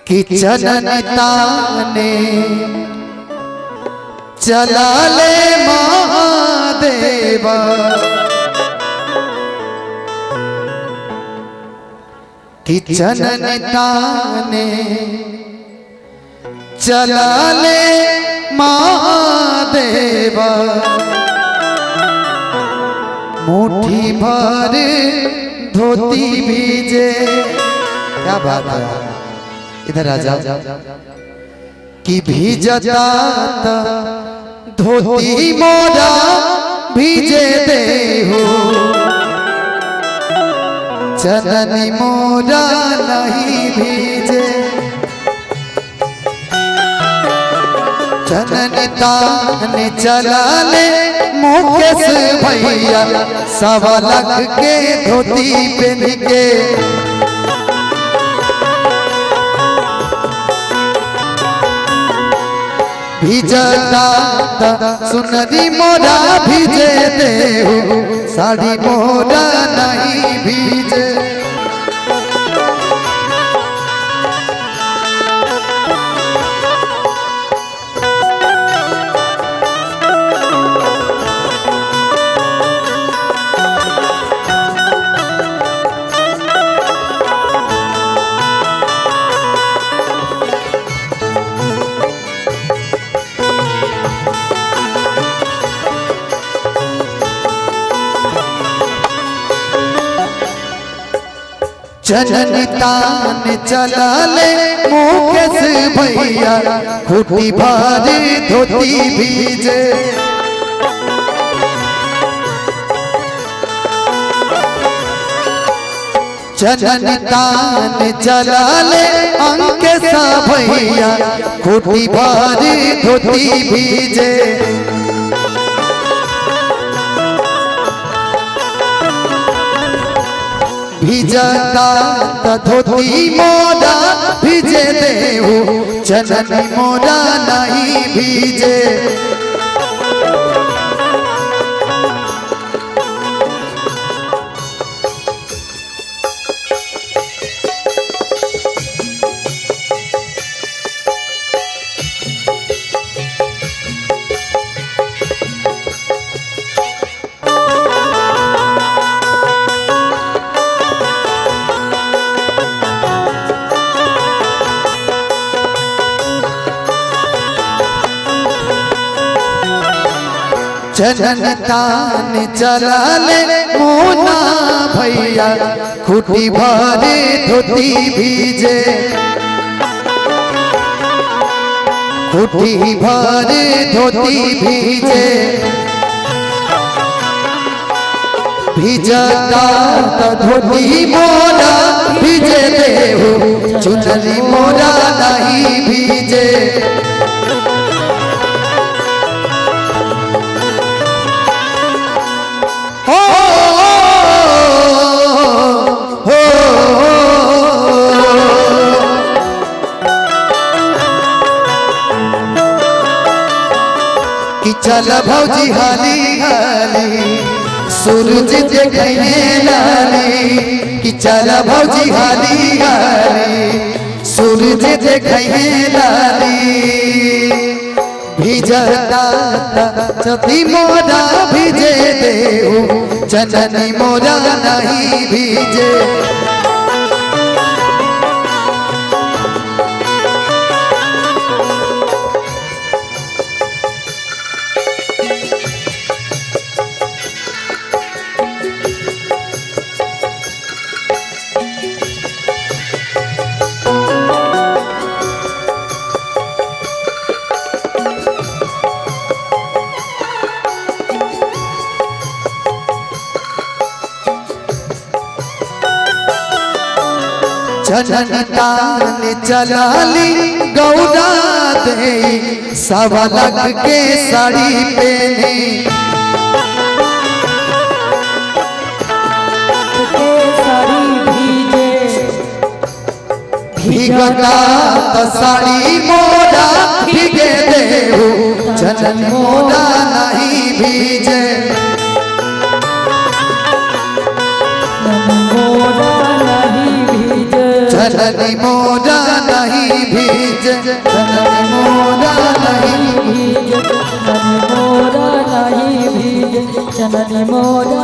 कि चलन ताने चला ले महादेवा कि चलन ताने चला ले महादेवा मुट्ठी भर धोती भीजे। क्या बात है, इधर आ जाओ। कि भीजता धोती मोरा भीजे दे हो, चननी मोरा नहीं भीजे। चननी ताने चला ले मुकेश भैया, 1.25 लाख के धोती पहन के। भीजता सुनरी मोरा भीजे दे हो, साड़ी मोरा नहीं भीजे। चननी ताने चला ले मुकेश भैया, खूटी भारी धोती भीजे। चननी ताने चला ले अंकेश भैया, खूटी भारी धोती भीजे। भीजता धोती मोरा भीजे दे हो, चननी मोरा नहीं भीजे। चननी ताने चला ले मोना भैया, खूटी भारी धोती भीजे। खूटी भारी धोती भीजे। भीजता धोती मोरा भीजे दे हो, चुनरी मोरा नहीं भीजे। कि चल भौजी हाली हाली सूरज देखे लाली। कि चल भौजी हाली हाली सूरज देखे लाली। भीजता धोती मोरा भीजे दे हो, चननी मोरा नहीं भीजे। चननी ताने चला ली गौरा दे, 1.25 लाख के साड़ी पहनी। भीगता तो साड़ी मोरा भीगे दे हो, चननी मोरा नहीं भीजे। चननी मोरा नहीं भीज, चननी मोरा नहीं भीज, चननी मोरा नहीं भीज, चननी मोरा